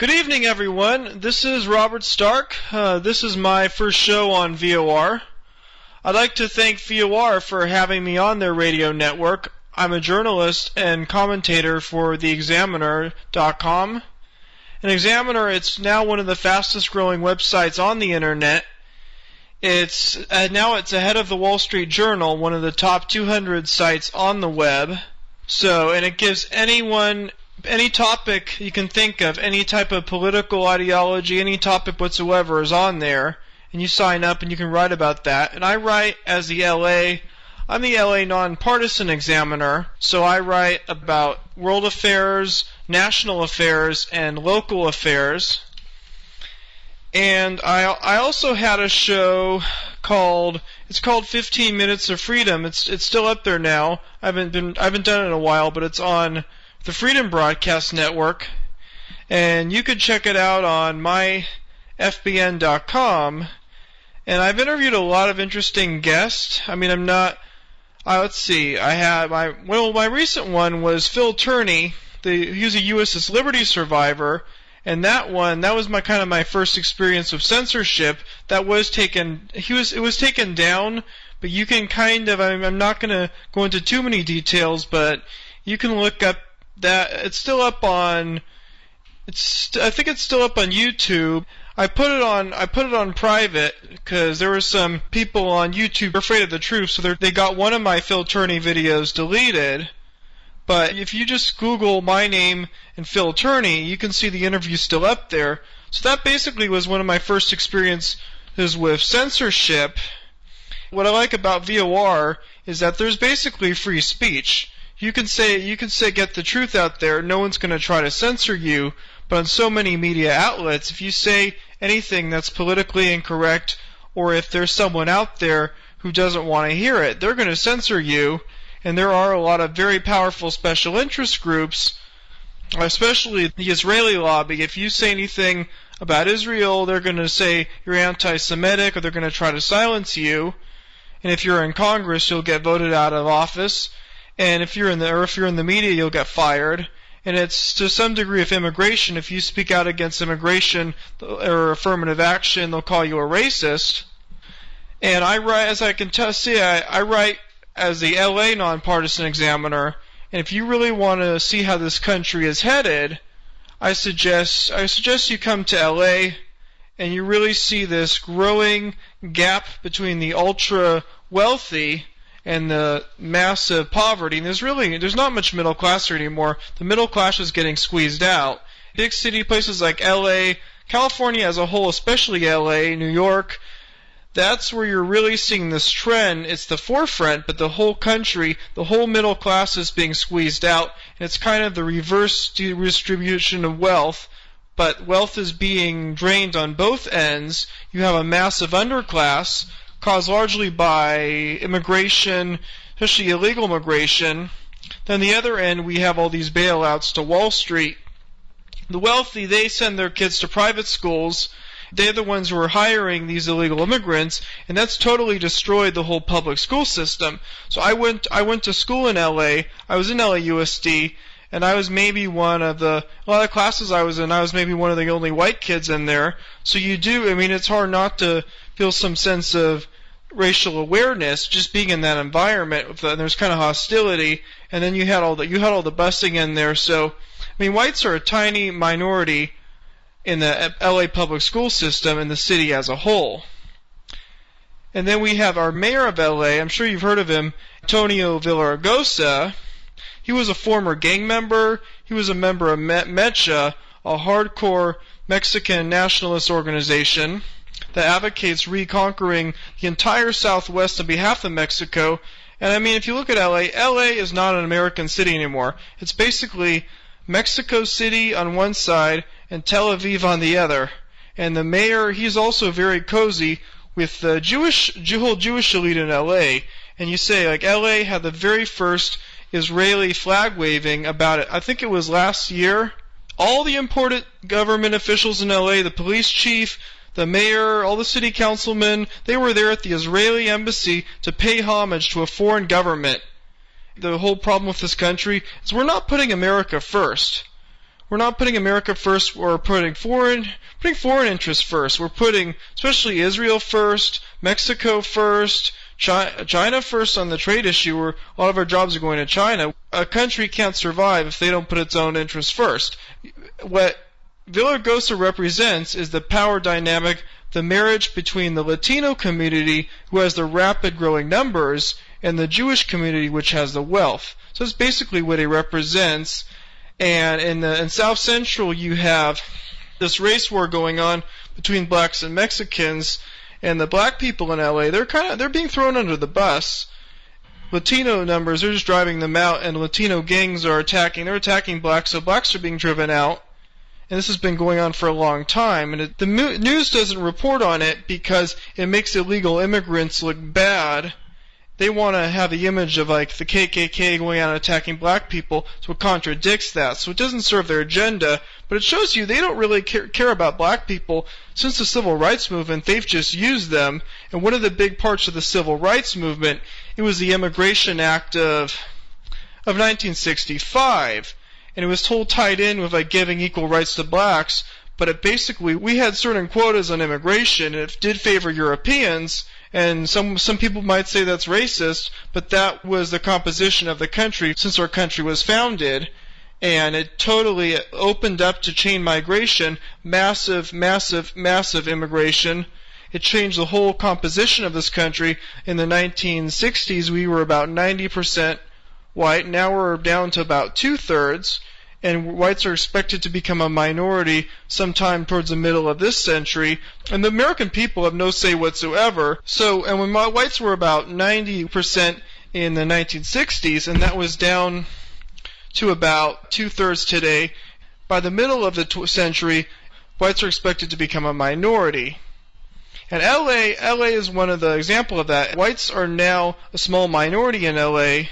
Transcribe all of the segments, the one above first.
Good evening, everyone. This is Robert Stark. This is my first show on VOR. I'd like to thank VOR for having me on their radio network. I'm a journalist and commentator for theexaminer.com. An Examiner, it's now one of the fastest growing websites on the internet. It's ahead of the Wall Street Journal, one of the top 200 sites on the web. And it gives anyone any topic you can think of, any type of political ideology, any topic whatsoever is on there, and you sign up and you can write about that. And I write as I'm the LA Nonpartisan Examiner, so I write about world affairs, national affairs, and local affairs. And I also had a show called 15 Minutes of Freedom. It's still up there now. I haven't done it in a while, but it's on the Freedom Broadcast Network, and you could check it out on myfbn.com. And I've interviewed a lot of interesting guests. I mean, let's see. My recent one was Phil Turney. He was a USS Liberty survivor, and that was my first experience with censorship. It was taken down, but you can I'm not going to go into too many details, but you can look up that. It's still up on. I think it's still up on YouTube. I put it on private because there were some people on YouTube who were afraid of the truth, so they got one of my Phil Turney videos deleted. But if you just Google my name and Phil Turney, you can see the interview still up there. So that basically was one of my first experiences with censorship. What I like about VOR is that there's basically free speech. You can say get the truth out there. No one's going to try to censor you. But on so many media outlets, if you say anything that's politically incorrect, or if there's someone out there who doesn't want to hear it, they're going to censor you. And there are a lot of very powerful special interest groups, especially the Israeli lobby. If you say anything about Israel, they're going to say you're anti-Semitic, or they're going to try to silence you. And if you're in Congress, you'll get voted out of office. And if you're in the media, you'll get fired. And it's to some degree of immigration. If you speak out against immigration or affirmative action, they'll call you a racist. And I write, as I can I write as the LA Nonpartisan Examiner. And if you really want to see how this country is headed, I suggest you come to LA and you really see this growing gap between the ultra wealthy and the massive poverty. And there's not much middle class here anymore. The middle class is getting squeezed out. Big city places like LA, California as a whole, especially LA, New York, that's where you're really seeing this trend. It's the forefront, but the whole country, the whole middle class is being squeezed out. And it's kind of the reverse distribution of wealth. But wealth is being drained on both ends. You have a massive underclass caused largely by immigration, especially illegal immigration. Then the other end, we have all these bailouts to Wall Street. The wealthy, they send their kids to private schools. They're the ones who are hiring these illegal immigrants, and that's totally destroyed the whole public school system. So I went to school in LA. I was in LAUSD, and I was maybe a lot of classes I was in, I was maybe one of the only white kids in there. So it's hard not to feel some sense of racial awareness just being in that environment. And there's kind of hostility, and then you had all the busing in there. So whites are a tiny minority in the LA public school system and the city as a whole. And then we have our mayor of LA. I'm sure you've heard of him, Antonio Villaraigosa. He was a former gang member. He was a member of Mecha, a hardcore Mexican nationalist organization that advocates reconquering the entire Southwest on behalf of Mexico. And if you look at LA is not an American city anymore. It's basically Mexico City on one side and Tel Aviv on the other. And the mayor, he's also very cozy with the whole Jewish elite in LA. And you say, LA had the very first Israeli flag waving about it. I think it was last year. All the important government officials in LA, the police chief, the mayor, all the city councilmen, they were there at the Israeli embassy to pay homage to a foreign government. The whole problem with this country is we're not putting America first. we're not putting America first. We're putting foreign interests first. We're putting especially Israel first, Mexico first, China first on the trade issue, where a lot of our jobs are going to China. A country can't survive if they don't put its own interests first. What Villahermosa represents is the power dynamic, the marriage between the Latino community, who has the rapid growing numbers, and the Jewish community, which has the wealth. So that's basically what it represents. And in South Central, you have this race war going on between blacks and Mexicans, and the black people in LA, they're being thrown under the bus. Latino numbers, they're just driving them out, and Latino gangs are attacking blacks, so blacks are being driven out. And this has been going on for a long time, and the news doesn't report on it because it makes illegal immigrants look bad. They want to have the image of like the KKK going out and attacking black people, so it contradicts that. So it doesn't serve their agenda, but it shows you they don't really care about black people. Since the Civil Rights Movement, they've just used them. And one of the big parts of the Civil Rights Movement, it was the Immigration Act of 1965. And it was tied in with like giving equal rights to blacks, but it basically, we had certain quotas on immigration, and it did favor Europeans, and some people might say that's racist, but that was the composition of the country since our country was founded, and it totally opened up to chain migration, massive immigration. It changed the whole composition of this country. In the 1960s, we were about 90% white. Now we're down to about 2/3, and whites are expected to become a minority sometime towards the middle of this century. And the American people have no say whatsoever. So, and when whites were about 90% in the 1960s, and that was down to about 2/3 today, by the middle of the century, whites are expected to become a minority. And LA is one of the example of that. Whites are now a small minority in LA,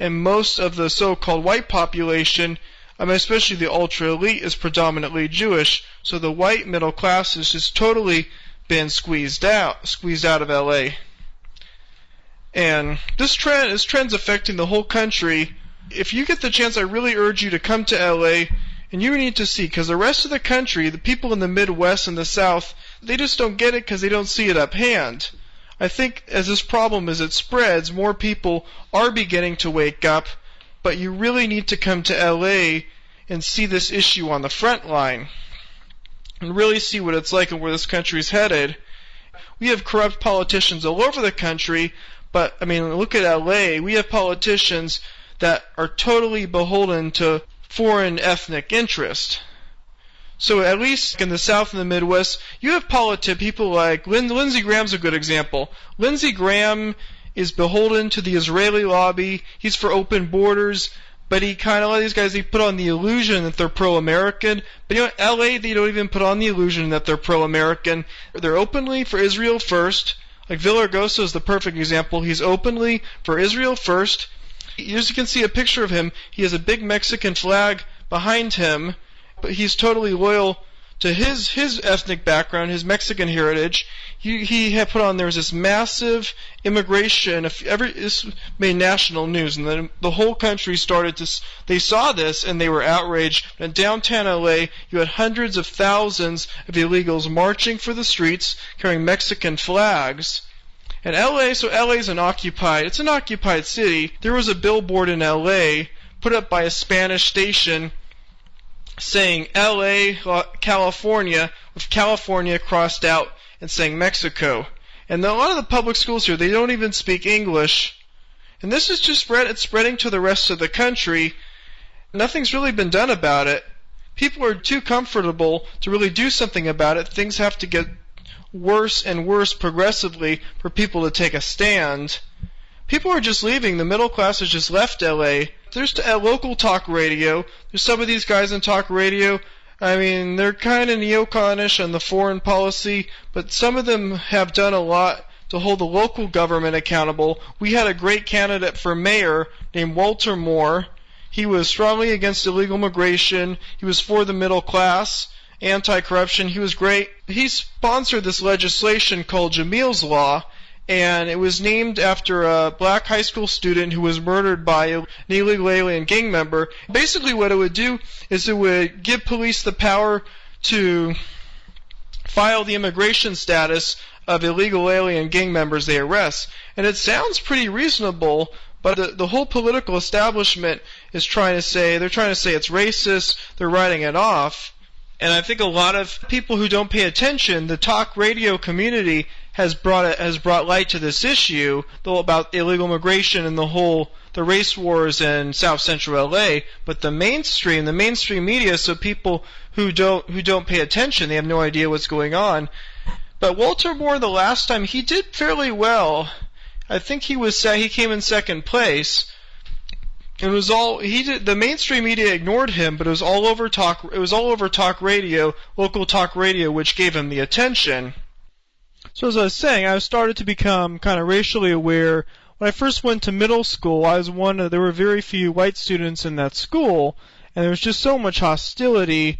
and most of the so-called white population, especially the ultra-elite, is predominantly Jewish. So the white middle class has just totally been squeezed out of LA. And this trend's affecting the whole country. If you get the chance, I really urge you to come to LA, and you need to see, because the rest of the country, the people in the Midwest and the South, they just don't get it because they don't see it up hand. I think as this problem, as it spreads, more people are beginning to wake up, but you really need to come to LA and see this issue on the front line and really see what it's like and where this country is headed. We have corrupt politicians all over the country, but look at LA. We have politicians that are totally beholden to foreign ethnic interest. So at least in the South and the Midwest, you have people like Lindsey Graham's a good example. Lindsey Graham is beholden to the Israeli lobby. He's for open borders, but a lot of these guys, they put on the illusion that they're pro-American. But LA, they don't even put on the illusion that they're pro-American. They're openly for Israel first. Like Villahermosa is the perfect example. He's openly for Israel first. As you can see a picture of him, he has a big Mexican flag behind him, but he's totally loyal to his ethnic background, his Mexican heritage. He had put on, there was this massive immigration. This made national news, and then the whole country they saw this and they were outraged. In downtown LA, you had hundreds of thousands of illegals marching for the streets carrying Mexican flags. And LA is an occupied city. There was a billboard in LA put up by a Spanish station saying LA, California, with California crossed out, and saying Mexico. And a lot of the public schools here, they don't even speak English. And this is just spreading to the rest of the country. Nothing's really been done about it. People are too comfortable to really do something about it. Things have to get worse and worse progressively for people to take a stand. People are just leaving. The middle class has just left LA. There's local talk radio. There's some of these guys on talk radio. They're kind of neoconish on the foreign policy, but some of them have done a lot to hold the local government accountable. We had a great candidate for mayor named Walter Moore. He was strongly against illegal immigration. He was for the middle class, anti-corruption. He was great. He sponsored this legislation called Jamil's Law, and it was named after a black high school student who was murdered by an illegal alien gang member. Basically what it would do is it would give police the power to file the immigration status of illegal alien gang members they arrest. And it sounds pretty reasonable, but the whole political establishment is trying to say, they're trying to say it's racist, they're writing it off. And I think a lot of people who don't pay attention, the talk radio community has brought light to this issue, though, about illegal immigration and the race wars in South Central LA. But the mainstream media, so people who don't pay attention, they have no idea what's going on. But Walter Moore, the last time, he did fairly well. I think he came in second place. It was all the mainstream media ignored him, but it was all over talk radio, local talk radio, which gave him the attention. So as I was saying, I started to become kind of racially aware. When I first went to middle school, there were very few white students in that school, and there was just so much hostility.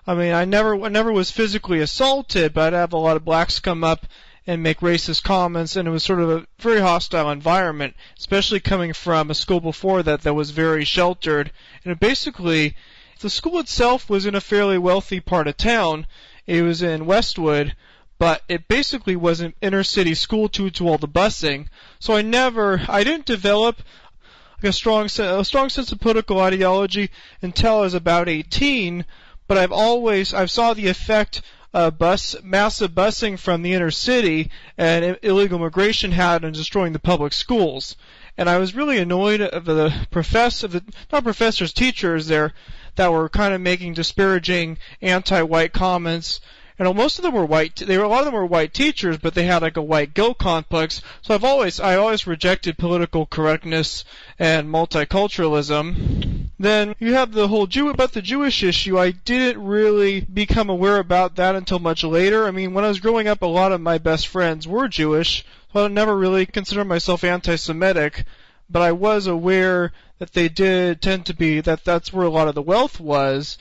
I mean, I never was physically assaulted, but I'd have a lot of blacks come up and make racist comments, and it was sort of a very hostile environment, especially coming from a school before that was very sheltered. And basically, the school itself was in a fairly wealthy part of town. It was in Westwood, but it basically was an inner city school due to all the busing. So I didn't develop a strong sense of political ideology until I was about 18, but I've saw the effect massive busing from the inner city and illegal immigration had on destroying the public schools. And I was really annoyed of teachers there that were kind of making disparaging anti-white comments. And most of them were white. A lot of them were white teachers, but they had like a white guilt complex. So I always rejected political correctness and multiculturalism. Then you have the whole about the Jewish issue. I didn't really become aware about that until much later. I mean, when I was growing up, a lot of my best friends were Jewish, so I never really considered myself anti-Semitic. But I was aware that they did tend to be that's where a lot of the wealth was.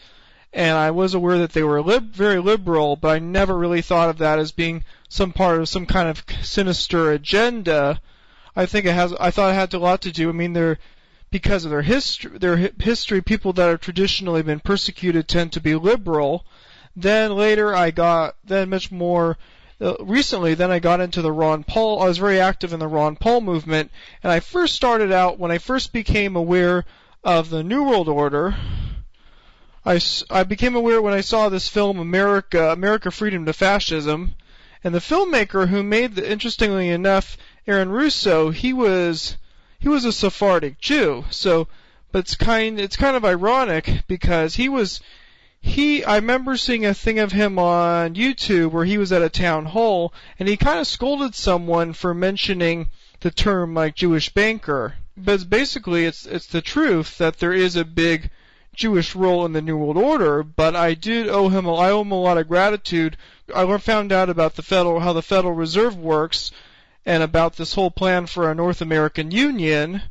And I was aware that they were very liberal, but I never really thought of that as being some part of some kind of sinister agenda. I thought it had a lot to do. I mean, because of their history, people that have traditionally been persecuted tend to be liberal. Then later, recently, I got into the Ron Paul. I was very active in the Ron Paul movement, and I first started out when I first became aware of the New World Order. I became aware when I saw this film, America, Freedom to Fascism, and the filmmaker who made interestingly enough, Aaron Russo, he was a Sephardic Jew. So, but it's kind of ironic because I remember seeing a thing of him on YouTube where he was at a town hall and he kind of scolded someone for mentioning the term like Jewish banker. But basically, it's the truth that there is a big Jewish role in the New World Order, but I owe him a lot of gratitude. I found out about how the Federal Reserve works and about this whole plan for a North American Union.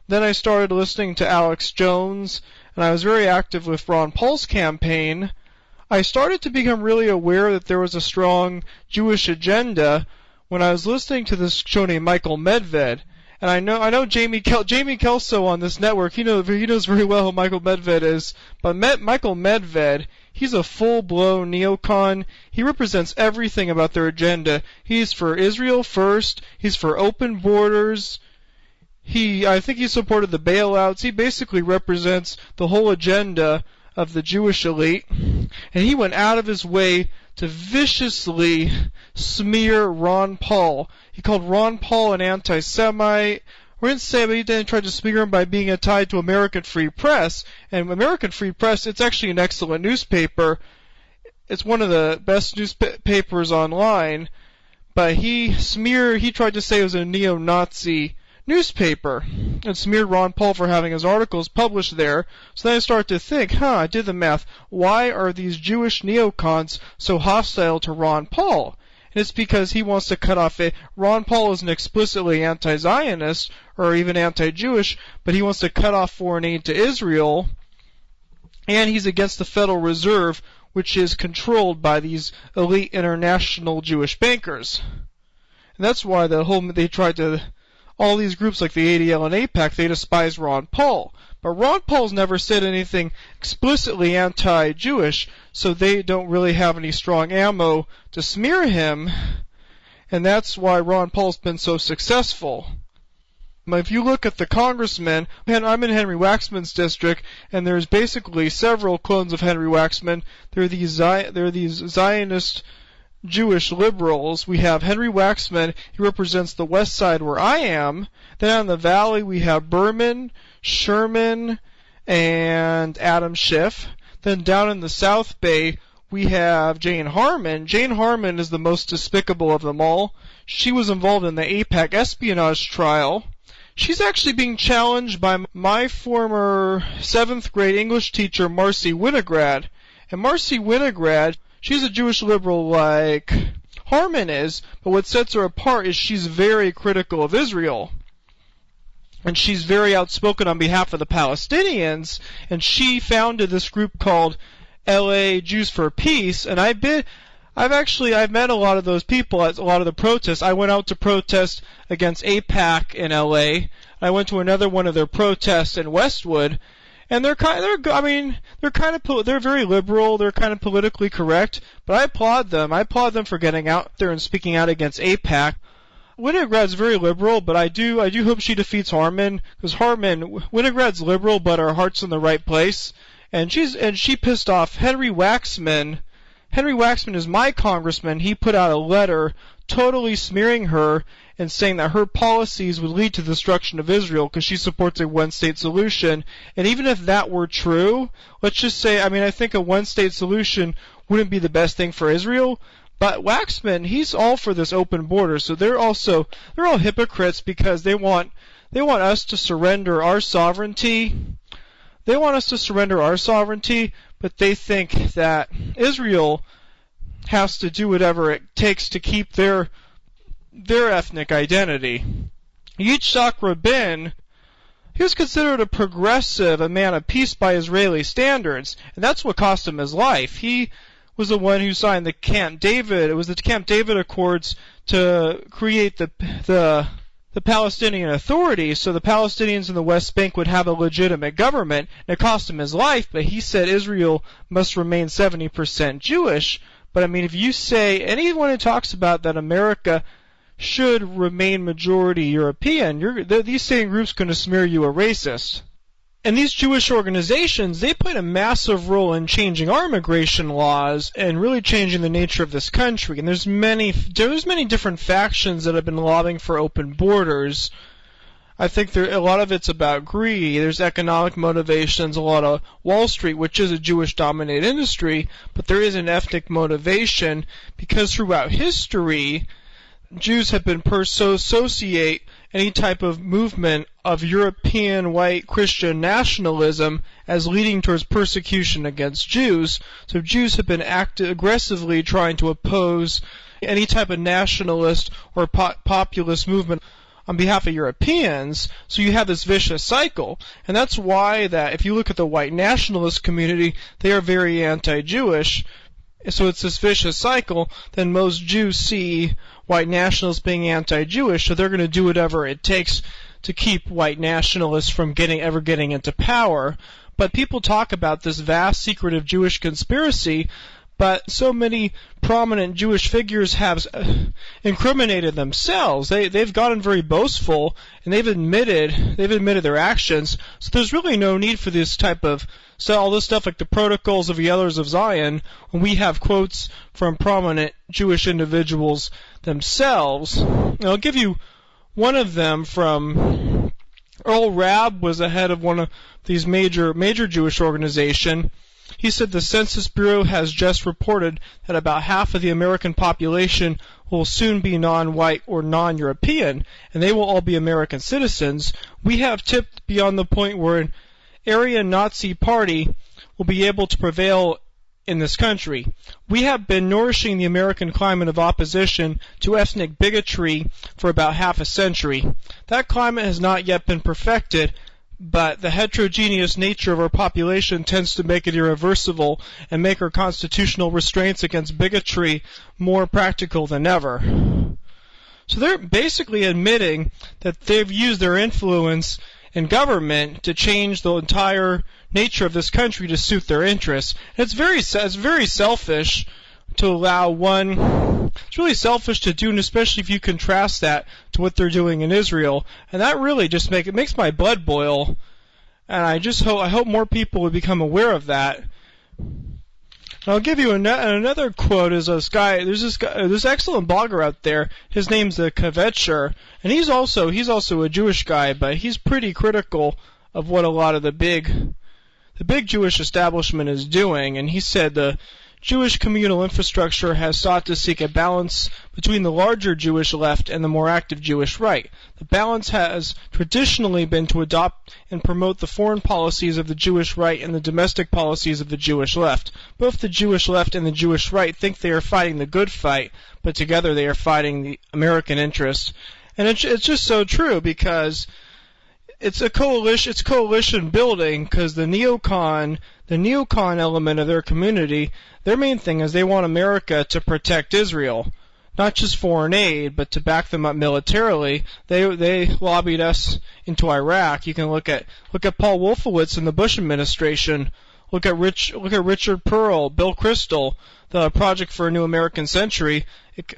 Then I started listening to Alex Jones, and I was very active with Ron Paul's campaign. I started to become really aware that there was a strong Jewish agenda when I was listening to this show named Michael Medved. And I know Jamie Kelso on this network, he knows very well who Michael Medved is. But Michael Medved, he's a full-blown neocon. He represents everything about their agenda. He's for Israel first. He's for open borders. I think he supported the bailouts. He basically represents the whole agenda of the Jewish elite. And he went out of his way to viciously smear Ron Paul. He called Ron Paul an anti-Semite. We didn't say, but he didn't try to smear him by being tied to American Free Press. And American Free Press, it's actually an excellent newspaper. It's one of the best newspapers online. But he tried to say it was a neo-Nazi newspaper and smeared Ron Paul for having his articles published there. So then I started to think, I did the math. Why are these Jewish neocons so hostile to Ron Paul? And it's because he wants to cut off Ron Paul isn't explicitly anti-Zionist or even anti-Jewish, but he wants to cut off foreign aid to Israel, and he's against the Federal Reserve, which is controlled by these elite international Jewish bankers. And that's why they tried to, all these groups like the ADL and AIPAC, they despise Ron Paul. But Ron Paul's never said anything explicitly anti-Jewish, so they don't really have any strong ammo to smear him, and that's why Ron Paul's been so successful. If you look at the congressmen, I'm in Henry Waxman's district, and there's basically several clones of Henry Waxman. They're these Zionist Jewish liberals. We have Henry Waxman. He represents the west side where I am. Then out in the valley we have Berman, Sherman, and Adam Schiff. Then down in the South Bay we have Jane Harmon. Jane Harmon is the most despicable of them all. She was involved in the AIPAC espionage trial. She's actually being challenged by my former 7th grade English teacher, Marcy Winograd. And Marcy Winograd, she's a Jewish liberal like Harmon is, but what sets her apart is she's very critical of Israel. And she's very outspoken on behalf of the Palestinians, and she founded this group called LA Jews for Peace, and I've met a lot of those people at a lot of the protests. I went out to protest against AIPAC in LA. I went to another one of their protests in Westwood, and they're very liberal. They're kind of politically correct, but I applaud them. I applaud them for getting out there and speaking out against AIPAC. Winograd's very liberal, but I do hope she defeats Harmon, because Winograd's liberal, but her heart's in the right place, and she pissed off Henry Waxman. Henry Waxman is my congressman. He put out a letter totally smearing her and saying that her policies would lead to the destruction of Israel because she supports a one-state solution. And even if that were true, let's just say, I think a one-state solution wouldn't be the best thing for Israel. But Waxman, he's all for this open border. So they're all hypocrites because they want us to surrender our sovereignty. They want us to surrender our sovereignty, but they think that Israel has to do whatever it takes to keep their ethnic identity. Yitzhak Rabin, he was considered a progressive, a man of peace by Israeli standards, and that's what cost him his life. He was the one who signed the Camp David. It was the Camp David Accords to create the Palestinian Authority, so the Palestinians in the West Bank would have a legitimate government. And it cost him his life, but he said Israel must remain 70% Jewish. But if you say, anyone who talks about that America should remain majority European, these same groups going to smear you a racist. And these Jewish organizations, they played a massive role in changing our immigration laws and really changing the nature of this country. And there's many different factions that have been lobbying for open borders. I think a lot of it's about greed. There's economic motivations, a lot of Wall Street, which is a Jewish-dominated industry, but there is an ethnic motivation because throughout history, Jews have been associate any type of movement of European white Christian nationalism as leading towards persecution against Jews. So Jews have been aggressively trying to oppose any type of nationalist or populist movement on behalf of Europeans. So you have this vicious cycle. And that's why that if you look at the white nationalist community, they are very anti-Jewish. So it's this vicious cycle. Then most Jews see white nationalists being anti-Jewish, so they're going to do whatever it takes to keep white nationalists from ever getting into power. But people talk about this vast secretive Jewish conspiracy, but so many prominent Jewish figures have incriminated themselves. They've gotten very boastful, and they've admitted their actions. So there's really no need for this type of all this stuff like the Protocols of the Elders of Zion, when we have quotes from prominent Jewish individuals themselves. And I'll give you one of them from Earl Rabb, was the head of one of these major Jewish organization. He said the Census Bureau has just reported that about half of the American population will soon be non-white or non-European, and they will all be American citizens. We have tipped beyond the point where an Aryan Nazi party will be able to prevail in this country. We have been nourishing the American climate of opposition to ethnic bigotry for about half a century. That climate has not yet been perfected, but the heterogeneous nature of our population tends to make it irreversible and make our constitutional restraints against bigotry more practical than ever. So they're basically admitting that they've used their influence in government to change the entire nature of this country to suit their interests. And it's very selfish to allow one. It's really selfish to do, and especially if you contrast that to what they're doing in Israel. And that really just makes my blood boil. And I hope more people would become aware of that. I'll give you another quote. Is this guy? There's this excellent blogger out there. His name's the Kvetcher, and he's also a Jewish guy, but he's pretty critical of what a lot of the big Jewish establishment is doing. And he said the Jewish communal infrastructure has sought to seek a balance between the larger Jewish left and the more active Jewish right. The balance has traditionally been to adopt and promote the foreign policies of the Jewish right and the domestic policies of the Jewish left. Both the Jewish left and the Jewish right think they are fighting the good fight, but together they are fighting the American interest. And it's just so true, because it's coalition building, because the neocon element of their community, their main thing is they want America to protect Israel, not just foreign aid, but to back them up militarily. They lobbied us into Iraq. You can look at Paul Wolfowitz in the Bush administration. Look at Richard Pearl, Bill Kristol, the Project for a New American Century.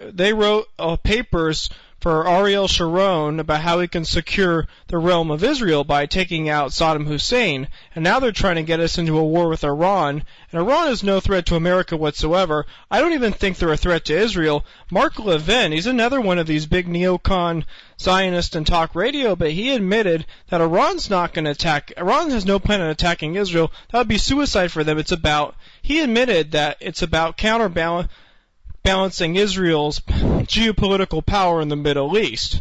They wrote papers for Ariel Sharon about how he can secure the realm of Israel by taking out Saddam Hussein. And now they're trying to get us into a war with Iran. And Iran is no threat to America whatsoever. I don't even think they're a threat to Israel. Mark Levin, he's another one of these big neocon Zionists and talk radio, but he admitted that Iran's not going to attack. Iran has no plan on attacking Israel. That would be suicide for them. He admitted that it's about balancing Israel's geopolitical power in the Middle East.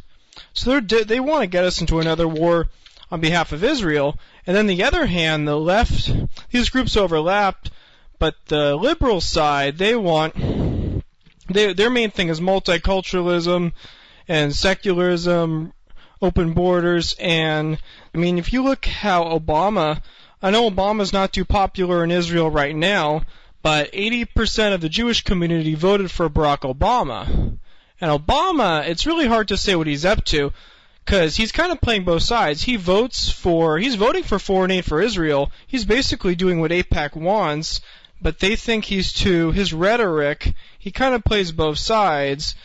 So they want to get us into another war on behalf of Israel. And then the other hand, the left, these groups overlapped, but the liberal side, their main thing is multiculturalism and secularism, open borders. And I mean, if you look how I know Obama's not too popular in Israel right now, but 80% of the Jewish community voted for Barack Obama. And Obama, it's really hard to say what he's up to, because he's kind of playing both sides. He's voting for foreign aid for Israel. He's basically doing what AIPAC wants, but they think his rhetoric, he kind of plays both sides.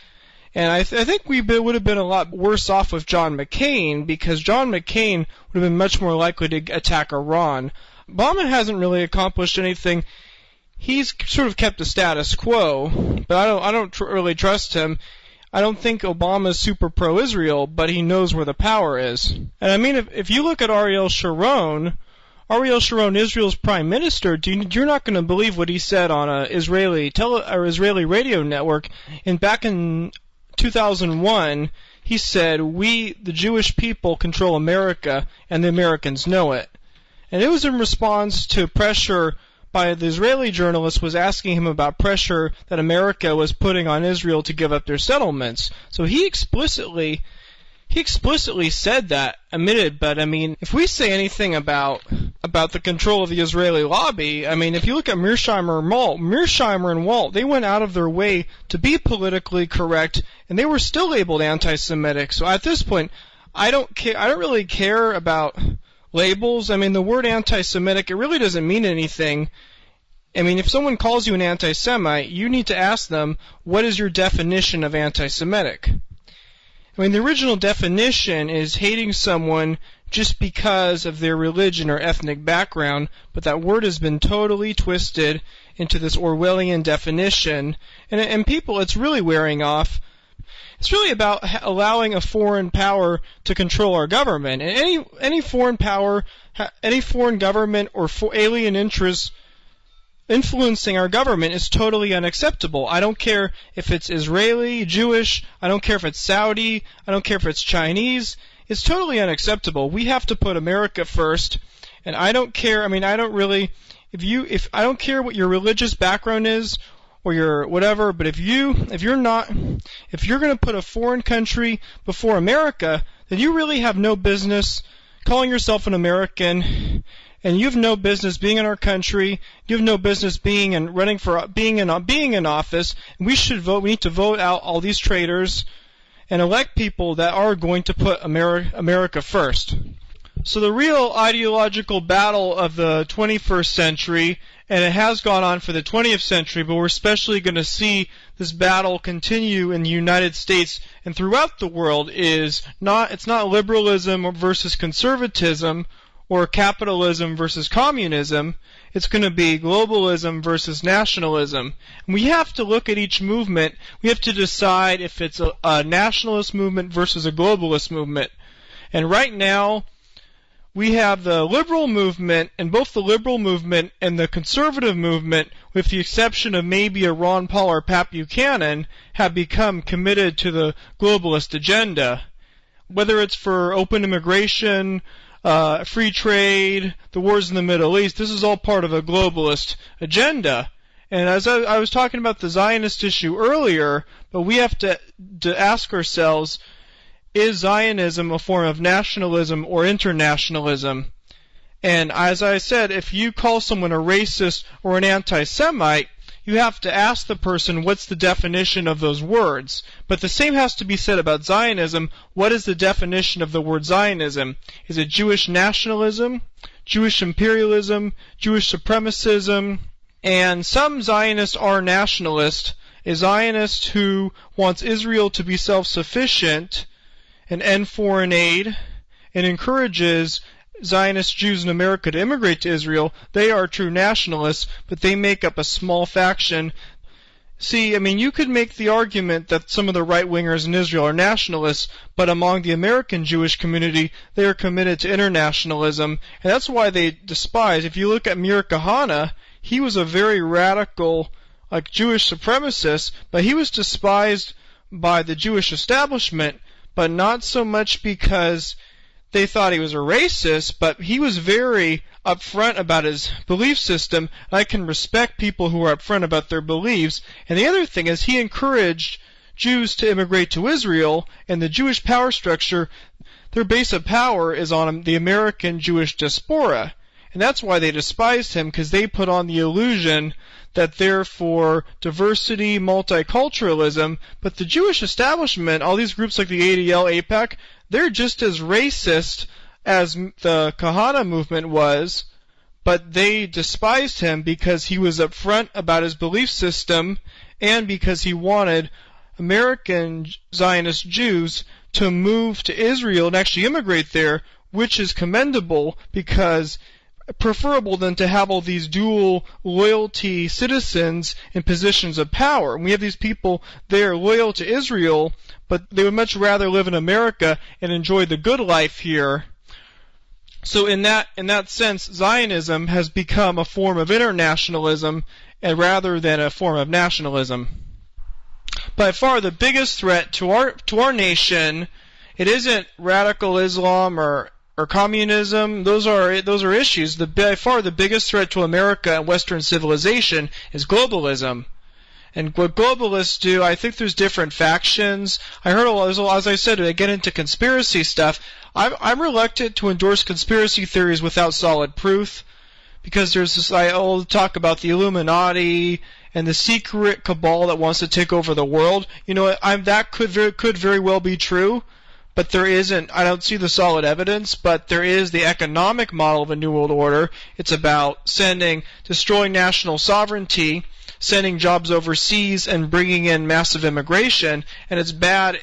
And I think we would have been a lot worse off with John McCain, because John McCain would have been much more likely to attack Iran. Obama hasn't really accomplished anything. He's sort of kept the status quo, but I don't really trust him. I don't think Obama's super pro-Israel, but he knows where the power is. And I mean, if you look at Ariel Sharon, Israel's prime minister, you're not going to believe what he said on a Israeli radio network. And back in 2001, he said, "We, the Jewish people, control America, and the Americans know it." And it was in response to pressure by the Israeli journalist was asking him about pressure that America was putting on Israel to give up their settlements. So he explicitly said that, admitted. But I mean, if we say anything about the control of the Israeli lobby, I mean, if you look at Mearsheimer and Walt, they went out of their way to be politically correct, and they were still labeled anti-Semitic. So at this point, I don't really care about labels. I mean, the word anti-Semitic, it really doesn't mean anything. I mean, if someone calls you an anti-Semite, you need to ask them, what is your definition of anti-Semitic? I mean, the original definition is hating someone just because of their religion or ethnic background, but that word has been totally twisted into this Orwellian definition, and people, it's really wearing off. It's really about allowing a foreign power to control our government. And any foreign power, any foreign government or alien interests influencing our government is totally unacceptable. I don't care if it's Israeli, Jewish, I don't care if it's Saudi, I don't care if it's Chinese. It's totally unacceptable. We have to put America first. And I don't care, I mean, I don't really, I don't care what your religious background is, or your whatever, but if you're going to put a foreign country before America, then you really have no business calling yourself an American, and you have no business being in our country. You have no business being in office. And we need to vote out all these traitors, and elect people that are going to put America first. So the real ideological battle of the 21st century, and it has gone on for the 20th century, but we're especially going to see this battle continue in the United States and throughout the world, it's not liberalism versus conservatism or capitalism versus communism. It's going to be globalism versus nationalism. And we have to look at each movement. We have to decide if it's a nationalist movement versus a globalist movement. And right now, we have the liberal movement, and both the liberal movement and the conservative movement, with the exception of maybe a Ron Paul or Pat Buchanan, have become committed to the globalist agenda. Whether it's for open immigration, free trade, the wars in the Middle East, this is all part of a globalist agenda. And as I was talking about the Zionist issue earlier, but we have to ask ourselves, is Zionism a form of nationalism or internationalism? And as I said, if you call someone a racist or an anti-Semite, you have to ask the person what's the definition of those words. But the same has to be said about Zionism. What is the definition of the word Zionism? Is it Jewish nationalism, Jewish imperialism, Jewish supremacism? And some Zionists are nationalists. A Zionist who wants Israel to be self-sufficient and end foreign aid and encourages Zionist Jews in America to immigrate to Israel, they are true nationalists, but they make up a small faction. See, I mean, you could make the argument that some of the right-wingers in Israel are nationalists, but among the American Jewish community, they are committed to internationalism, and that's why they despise. If you look at Meir Kahane, he was a very radical, Jewish supremacist, but he was despised by the Jewish establishment, but not so much because they thought he was a racist, but he was very upfront about his belief system. I can respect people who are upfront about their beliefs. And the other thing is he encouraged Jews to immigrate to Israel, and the Jewish power structure, their base of power is on the American Jewish diaspora. And that's why they despised him, because they put on the illusion that they're for diversity, multiculturalism, but the Jewish establishment, all these groups like the ADL, AIPAC, they're just as racist as the Kahane movement was, but they despised him because he was upfront about his belief system and because he wanted American Zionist Jews to move to Israel and actually immigrate there, which is commendable because preferable than to have all these dual loyalty citizens in positions of power. And we have these people, they're loyal to Israel, but they would much rather live in America and enjoy the good life here. So in that sense, Zionism has become a form of internationalism rather than a form of nationalism. By far the biggest threat to our nation, it isn't radical Islam or communism. Those are issues. By far the biggest threat to America and Western civilization is globalism. And what globalists do, I think there's different factions. I heard a lot, as I said, I get into conspiracy stuff. I'm reluctant to endorse conspiracy theories without solid proof, because there's this, I'll talk about the Illuminati and the secret cabal that wants to take over the world. You know, that could very well be true. But there isn't, I don't see the solid evidence, but there is the economic model of a New World Order. It's about destroying national sovereignty, sending jobs overseas, and bringing in massive immigration. And it's bad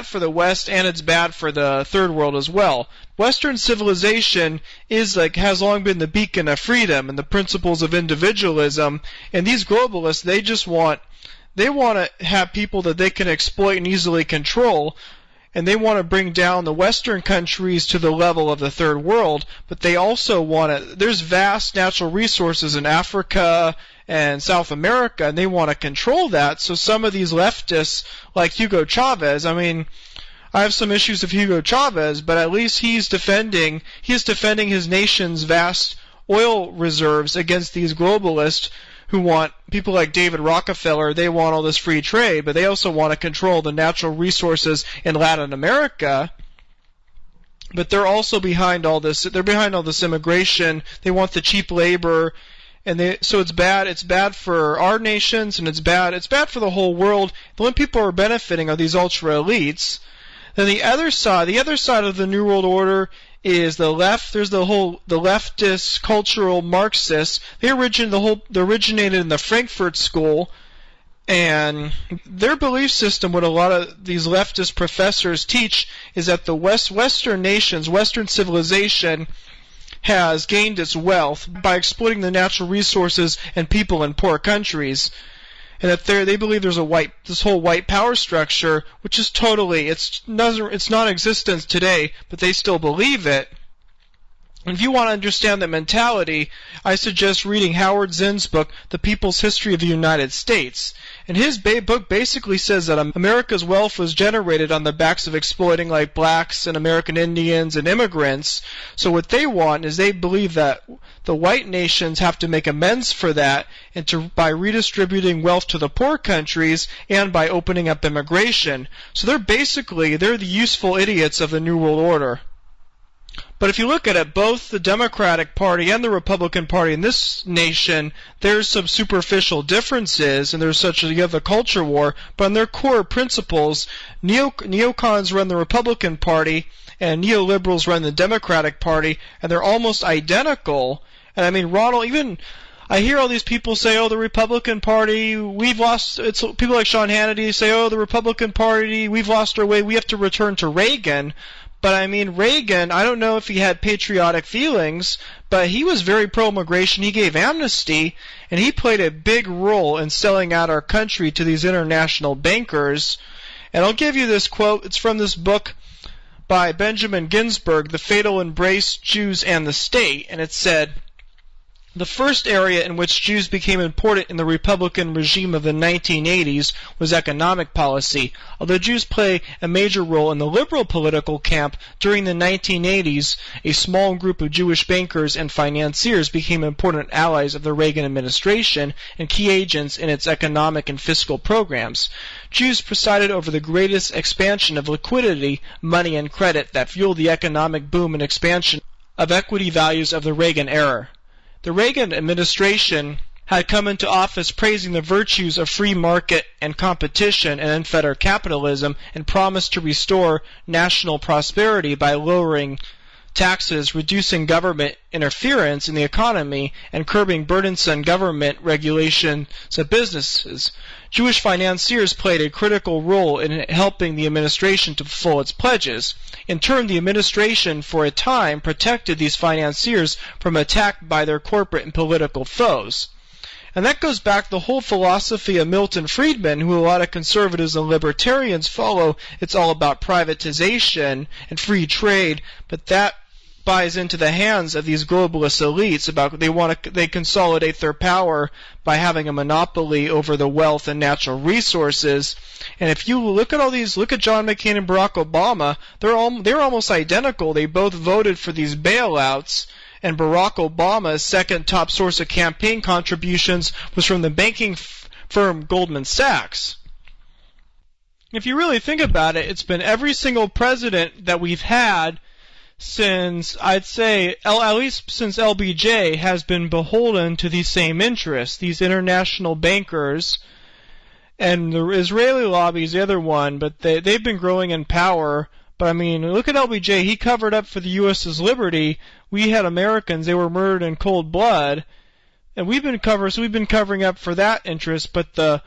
for the West, and it's bad for the Third World as well. Western civilization has long been the beacon of freedom and the principles of individualism. And these globalists, they want to have people that they can exploit and easily control. And they want to bring down the Western countries to the level of the Third World, but they also there's vast natural resources in Africa and South America, and they want to control that. So some of these leftists, like Hugo Chavez, I mean, I have some issues with Hugo Chavez, but at least he's defending his nation's vast oil reserves against these globalists who want, people like David Rockefeller, they want all this free trade, but they also want to control the natural resources in Latin America. But they're also behind all this. They're behind all this immigration. They want the cheap labor, So it's bad. It's bad for our nations, and it's bad for the whole world. The only people who are benefiting are these ultra elites. Then the other side of the New World Order is the left. There's the leftist cultural Marxists. They originated in the Frankfurt School, and their belief system, what a lot of these leftist professors teach, is that the Western nations, Western civilization, has gained its wealth by exploiting the natural resources and people in poor countries. And that they believe there's this whole white power structure, which is it's non-existent today, but they still believe it. And if you want to understand that mentality, I suggest reading Howard Zinn's book, The People's History of the United States. And his book basically says that America's wealth was generated on the backs of exploiting like blacks and American Indians and immigrants. So what they want is they believe that the white nations have to make amends for that by redistributing wealth to the poor countries and by opening up immigration. So they're the useful idiots of the New World Order. But if you look at it, both the Democratic Party and the Republican Party in this nation, there's some superficial differences, and you have the culture war, but on their core principles, neocons run the Republican Party, and neoliberals run the Democratic Party, and they're almost identical. And I mean, I hear all these people say, oh, the Republican Party, we've lost, people like Sean Hannity say, oh, the Republican Party, we've lost our way, we have to return to Reagan. But I mean, Reagan, I don't know if he had patriotic feelings, but he was very pro-immigration. He gave amnesty, and he played a big role in selling out our country to these international bankers. And I'll give you this quote. It's from this book by Benjamin Ginsberg, The Fatal Embrace, Jews and the State. And it said, the first area in which Jews became important in the Republican regime of the 1980s was economic policy. Although Jews play a major role in the liberal political camp, during the 1980s, a small group of Jewish bankers and financiers became important allies of the Reagan administration and key agents in its economic and fiscal programs. Jews presided over the greatest expansion of liquidity, money, and credit that fueled the economic boom and expansion of equity values of the Reagan era. The Reagan administration had come into office praising the virtues of free market and competition and unfettered capitalism and promised to restore national prosperity by lowering taxes, reducing government interference in the economy, and curbing burdensome government regulations of businesses. Jewish financiers played a critical role in helping the administration to fulfill its pledges. In turn, the administration, for a time, protected these financiers from attack by their corporate and political foes. And that goes back to the whole philosophy of Milton Friedman, who a lot of conservatives and libertarians follow. It's all about privatization and free trade, but that buys into the hands of these globalist elites. They consolidate their power by having a monopoly over the wealth and natural resources. And if you look at John McCain and Barack Obama, they're almost identical. They both voted for these bailouts. And Barack Obama's second top source of campaign contributions was from the banking firm Goldman Sachs. If you really think about it, it's been every single president that we've had since, I'd say, at least since LBJ, has been beholden to these same interests, these international bankers, and the Israeli lobby is the other one, but they've been growing in power. But I mean, look at LBJ. He covered up for the U.S.'s liberty. We had Americans; they were murdered in cold blood, and we've been covering up for that interest. But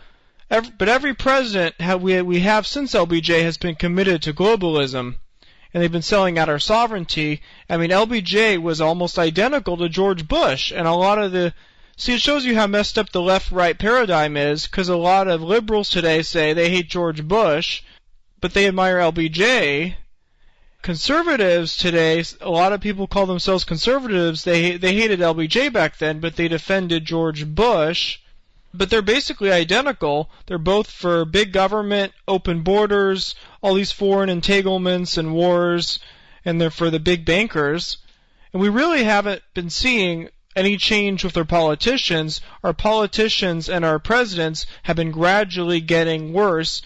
every president we have since LBJ has been committed to globalism, and they've been selling out our sovereignty. I mean, LBJ was almost identical to George Bush, and it shows you how messed up the left-right paradigm is, because a lot of liberals today say they hate George Bush, but they admire LBJ. Conservatives today, a lot of people call themselves conservatives. They hated LBJ back then, but they defended George Bush. But they're basically identical. They're both for big government, open borders, all these foreign entanglements and wars, and they're for the big bankers. And we really haven't been seeing any change with our politicians. Our politicians and our presidents have been gradually getting worse.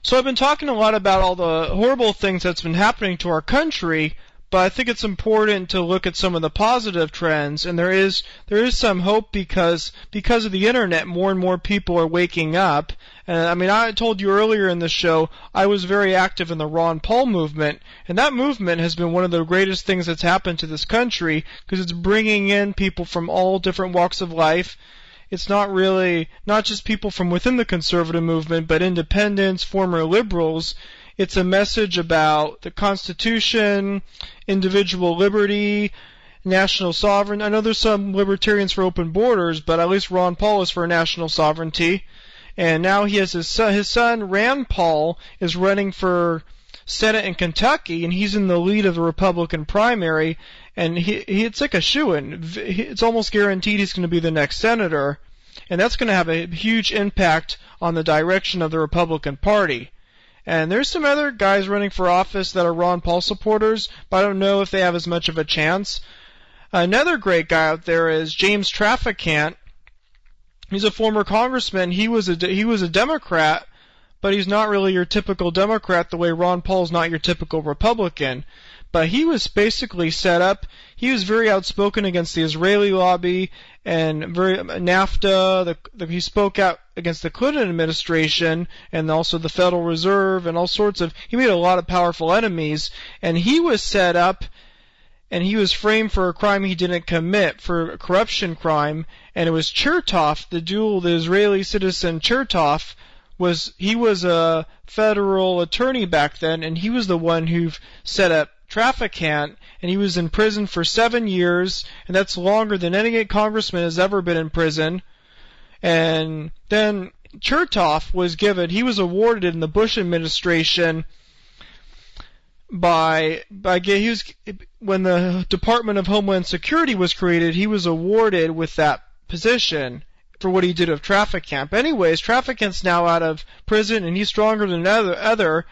So I've been talking a lot about all the horrible things that's been happening to our country, But I think it's important to look at some of the positive trends, and there is some hope because of the internet, more and more people are waking up. And I mean, I told you earlier in the show, I was very active in the Ron Paul movement, and that movement has been one of the greatest things that's happened to this country because it's bringing in people from all different walks of life. It's not just people from within the conservative movement, but independents, former liberals. It's a message about the Constitution, individual liberty, national sovereignty. I know there's some libertarians for open borders, but at least Ron Paul is for national sovereignty. And now he has his son Rand Paul, is running for Senate in Kentucky, and he's in the lead of the Republican primary. And it's like a shoo-in. It's almost guaranteed he's going to be the next senator. And that's going to have a huge impact on the direction of the Republican Party. And there's some other guys running for office that are Ron Paul supporters, but I don't know if they have as much of a chance. Another great guy out there is James Traficant. He's a former congressman. He was a Democrat, but he's not really your typical Democrat the way Ron Paul's not your typical Republican. But he was basically set up. He was very outspoken against the Israeli lobby and NAFTA. He spoke out against the Clinton administration and also the Federal Reserve and all sorts of. He made a lot of powerful enemies, and he was set up, and he was framed for a crime he didn't commit, for a corruption crime. And it was Chertoff, the Israeli citizen Chertoff. He was a federal attorney back then, and he was the one who set up Traficant, and he was in prison for 7 years, and that's longer than any congressman has ever been in prison. And then Chertoff he was awarded in the Bush administration when the Department of Homeland Security was created, he was awarded with that position for what he did with Traficant. Anyways, Traficant's now out of prison, and he's stronger than other.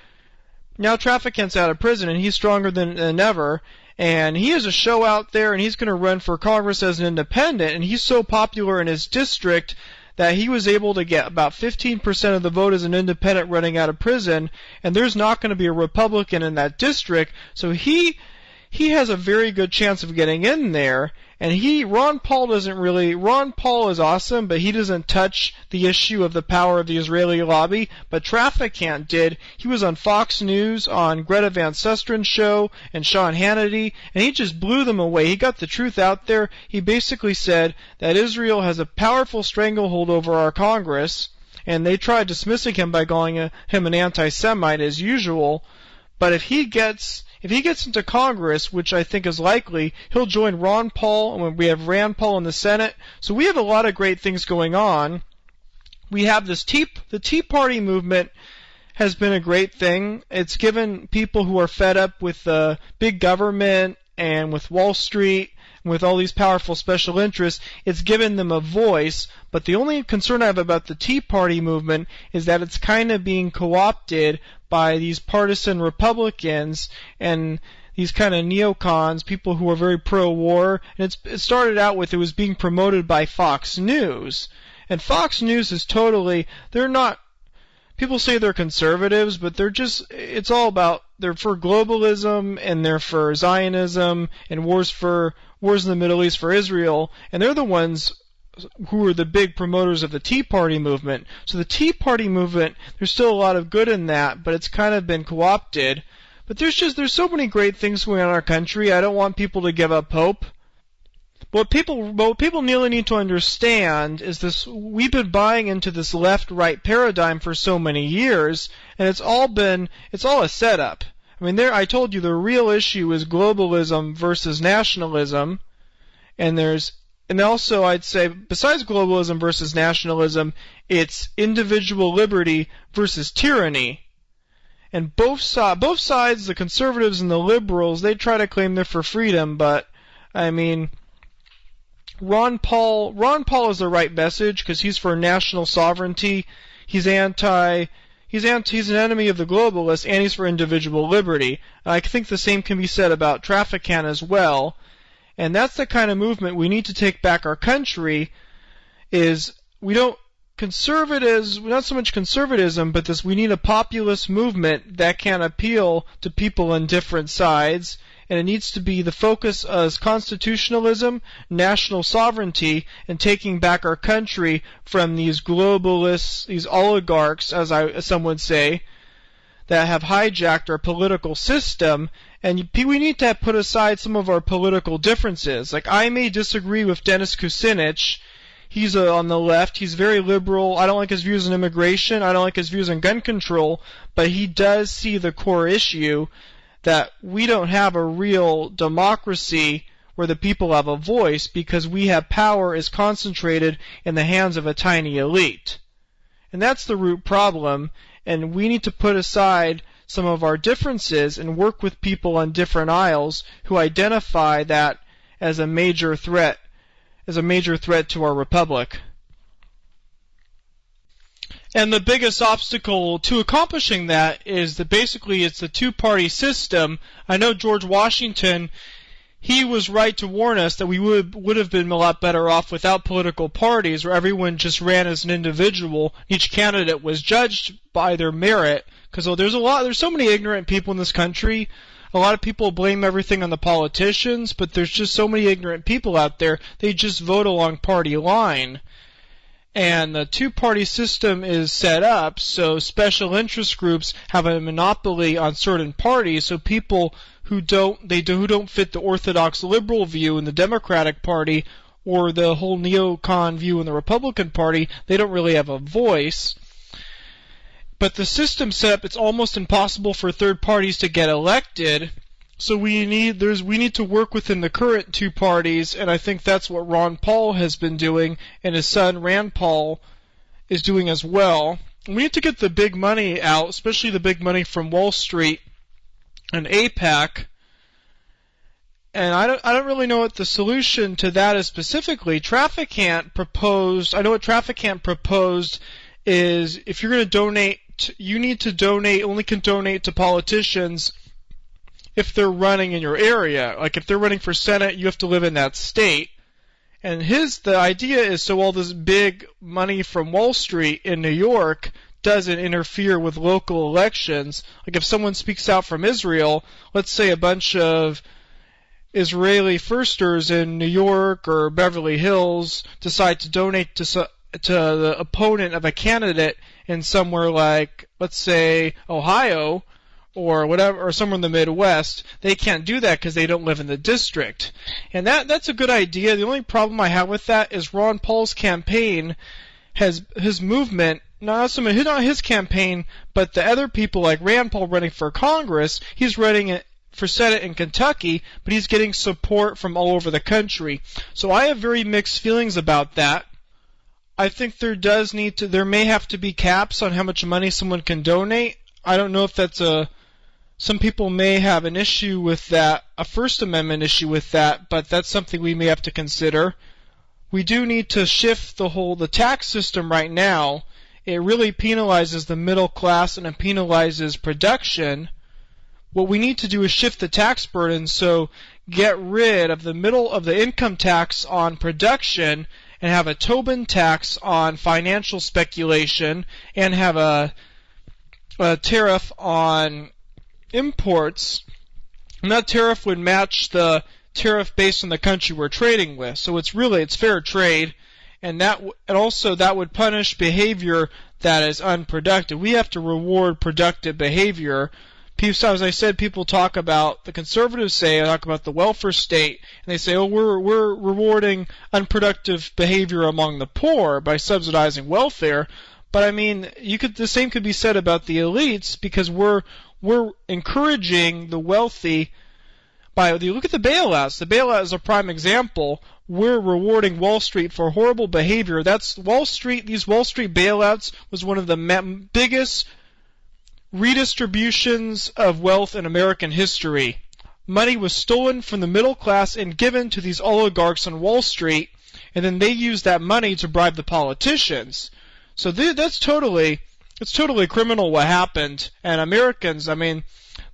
Now Traficant's out of prison, and he's stronger than ever. And he has a show out there, and he's going to run for Congress as an independent. And he's so popular in his district that he was able to get about 15% of the vote as an independent running out of prison. And there's not going to be a Republican in that district, so he has a very good chance of getting in there. And Ron Paul is awesome, but he doesn't touch the issue of the power of the Israeli lobby. But Traficant did. He was on Fox News, on Greta Van Susteren's show, and Sean Hannity, and he just blew them away. He got the truth out there. He basically said that Israel has a powerful stranglehold over our Congress, and they tried dismissing him by calling him an anti-Semite as usual. But if he gets into Congress, which I think is likely, he'll join Ron Paul, and we have Rand Paul in the Senate. So we have a lot of great things going on. We have the Tea Party movement has been a great thing. It's given people who are fed up with big government and with Wall Street and with all these powerful special interests, it's given them a voice. But the only concern I have about the Tea Party movement is that it's kind of being co-opted by these partisan Republicans and these kind of neocons, people who are very pro-war. And it started out with it was being promoted by Fox News. And Fox News is they're not, people say they're conservatives, but they're for globalism, and they're for Zionism, and wars in the Middle East for Israel, and they're the ones who are the big promoters of the Tea Party movement. So the Tea Party movement, there's still a lot of good in that, but it's kind of been co-opted. But there's so many great things going on in our country. I don't want people to give up hope. What people really need to understand is this: we've been buying into this left-right paradigm for so many years, and it's all a setup. I mean, I told you the real issue is globalism versus nationalism, and also I'd say besides globalism versus nationalism, it's individual liberty versus tyranny. And both sides, the conservatives and the liberals, they try to claim they're for freedom, but I mean, Ron Paul is the right message because he's for national sovereignty. He's an enemy of the globalists, and he's for individual liberty. I think the same can be said about Traficant as well. And that's the kind of movement we need to take back our country. Not so much conservatism, but we need a populist movement that can appeal to people on different sides. and it needs to be the focus as constitutionalism, national sovereignty, and taking back our country from these globalists, these oligarchs, as some would say, that have hijacked our political system. And we need to put aside some of our political differences. Like, I may disagree with Dennis Kucinich. He's on the left. He's very liberal. I don't like his views on immigration. I don't like his views on gun control. But he does see the core issue that we don't have a real democracy where the people have a voice because we have power is concentrated in the hands of a tiny elite. And that's the root problem. And we need to put aside some of our differences and work with people on different aisles who identify that as a major threat to our republic. And the biggest obstacle to accomplishing that is that basically it's the two-party system. I know George Washington, he was right to warn us that we would have been a lot better off without political parties where everyone just ran as an individual. Each candidate was judged by their merit. Because there's so many ignorant people in this country. A lot of people blame everything on the politicians, but there's just so many ignorant people out there. They just vote along party line. And the two-party system is set up so special interest groups have a monopoly on certain parties, so people who don't fit the orthodox liberal view in the Democratic Party or the whole neocon view in the Republican Party, they don't really have a voice. But the system set up, it's almost impossible for third parties to get elected. So we need to work within the current two parties, and I think that's what Ron Paul has been doing, and his son Rand Paul is doing as well. We need to get the big money out, especially the big money from Wall Street and AIPAC. And I don't really know what the solution to that is specifically. Traficant proposed. I know what Traficant proposed is if you're going to donate, you need to donate. Only can donate to politicians if they're running in your area. Like if they're running for Senate, you have to live in that state. And the idea is so all this big money from Wall Street in New York doesn't interfere with local elections. Like if someone speaks out from Israel, let's say a bunch of Israeli firsters in New York or Beverly Hills decide to donate to the opponent of a candidate in somewhere like, let's say, Ohio or whatever, or somewhere in the Midwest, they can't do that because they don't live in the district. And that's a good idea. The only problem I have with that is Ron Paul's campaign has his movement, not his campaign, but the other people like Rand Paul running for Congress, he's running for Senate in Kentucky, but he's getting support from all over the country. So I have very mixed feelings about that. I think there may have to be caps on how much money someone can donate. I don't know if that's some people may have an issue with that, a First Amendment issue with that, but that's something we may have to consider. We do need to shift the tax system right now. It really penalizes the middle class and it penalizes production. What we need to do is shift the tax burden, so get rid of the income tax on production and have a Tobin tax on financial speculation and have a tariff on imports. And that tariff would match the tariff based on the country we're trading with. So it's fair trade, and also that would punish behavior that is unproductive. We have to reward productive behavior. As I said, people talk about, the conservatives talk about the welfare state, and they say, oh, we're rewarding unproductive behavior among the poor by subsidizing welfare. But I mean, the same could be said about the elites, because we're encouraging the wealthy you look at the bailouts. The bailout is a prime example. We're rewarding Wall Street for horrible behavior. These Wall Street bailouts was one of the biggest redistributions of wealth in American history. Money was stolen from the middle class and given to these oligarchs on Wall Street, and then they used that money to bribe the politicians. So it's totally criminal what happened. And Americans, the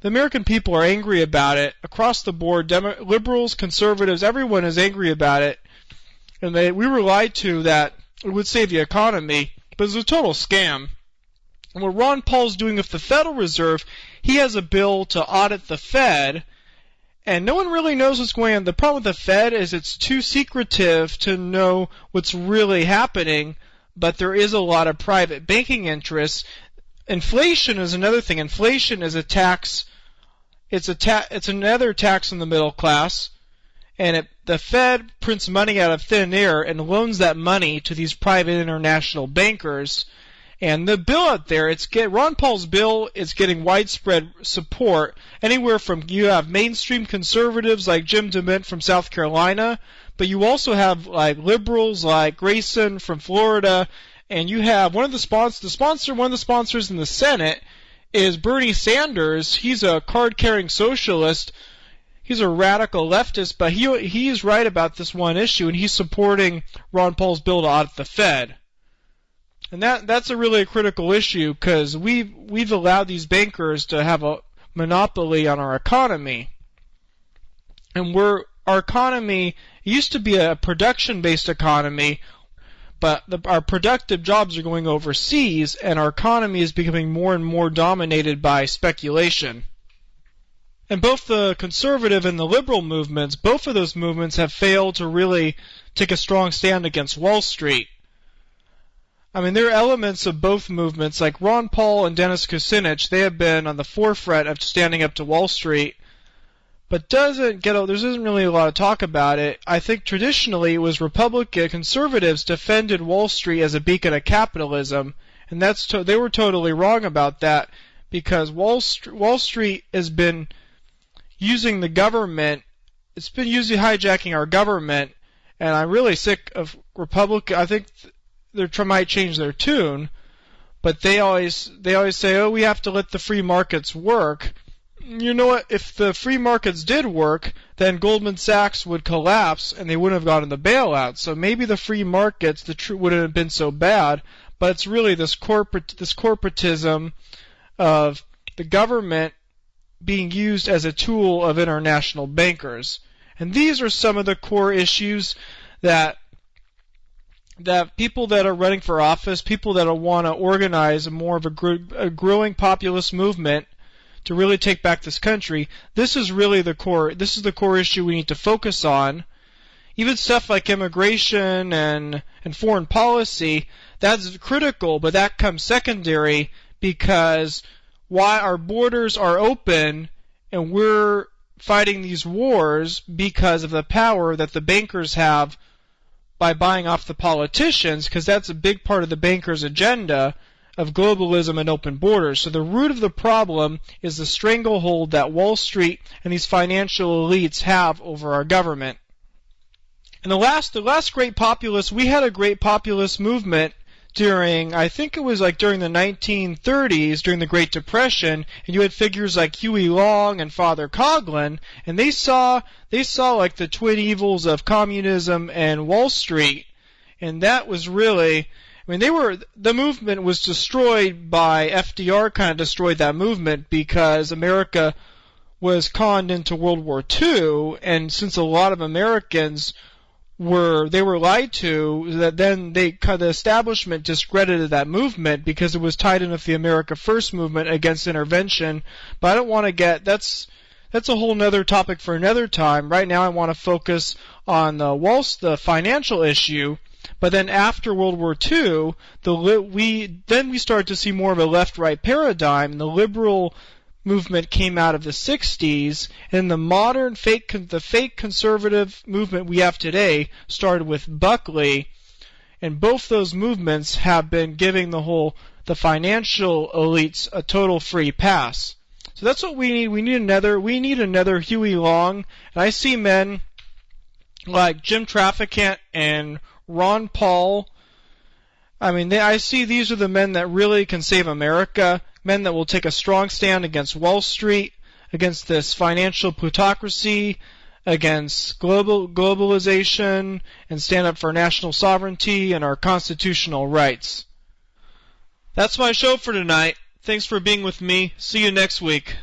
American people are angry about it across the board. Liberals, conservatives, everyone is angry about it. And we were lied to that it would save the economy, but it's a total scam. And what Ron Paul's doing with the Federal Reserve, he has a bill to audit the Fed, And no one really knows what's going on. The problem with the Fed is it's too secretive to know what's really happening, but there is a lot of private banking interests. Inflation is another thing. Inflation is a tax. It's another tax on the middle class, and the Fed prints money out of thin air and loans that money to these private international bankers. And the bill out there, Ron Paul's bill is getting widespread support. Anywhere from, you have mainstream conservatives like Jim DeMint from South Carolina, but you also have like liberals like Grayson from Florida, and you have one of the sponsors in the Senate is Bernie Sanders. He's a card-carrying socialist. He's a radical leftist, but he's right about this one issue, and he's supporting Ron Paul's bill to audit the Fed. And that's a really critical issue because we've allowed these bankers to have a monopoly on our economy. And our economy used to be a production-based economy, but our productive jobs are going overseas, and our economy is becoming more and more dominated by speculation. And both the conservative and the liberal movements, both of those movements have failed to really take a strong stand against Wall Street. I mean, there are elements of both movements, like Ron Paul and Dennis Kucinich. They have been on the forefront of standing up to Wall Street, but there isn't really a lot of talk about it. I think traditionally it was Republican conservatives defended Wall Street as a beacon of capitalism, and they were totally wrong about that, because Wall Street has been using the government. It's been hijacking our government, and I'm really sick of Republican. I think they might change their tune, but they always say, oh, we have to let the free markets work. You know what? If the free markets did work, then Goldman Sachs would collapse and they wouldn't have gotten the bailout. So maybe the free markets wouldn't have been so bad, but it's really this corporatism of the government being used as a tool of international bankers. And these are some of the core issues that people that are running for office, people that want to organize more of a growing populist movement to really take back this country, this is the core issue we need to focus on. Even stuff like immigration and foreign policy, that's critical, but that comes secondary, because why our borders are open and we're fighting these wars because of the power that the bankers have by buying off the politicians, because that's a big part of the bankers' agenda of globalism and open borders. So the root of the problem is the stranglehold that Wall Street and these financial elites have over our government. And the last great populist, we had a great populist movement during, I think it was like during the 1930s, during the Great Depression, and you had figures like Huey Long and Father Coughlin, and they saw like the twin evils of communism and Wall Street, and that was really, I mean, the movement was destroyed by FDR, kind of destroyed that movement because America was conned into World War II, and since a lot of Americans were lied to, that then the establishment discredited that movement because it was tied in with the America First movement against intervention. But I don't want to that's a whole nother topic for another time. Right now I want to focus on the financial issue. But then after World War II, we started to see more of a left-right paradigm. The liberal movement came out of the 60s, and the modern fake conservative movement we have today started with Buckley, and both those movements have been giving the financial elites a total free pass. So that's what we need. We need another Huey Long, and I see men like Jim Traficant and Ron Paul. I mean, I see these are the men that really can save America. Men that will take a strong stand against Wall Street, against this financial plutocracy, against globalization, and stand up for national sovereignty and our constitutional rights. That's my show for tonight. Thanks for being with me. See you next week.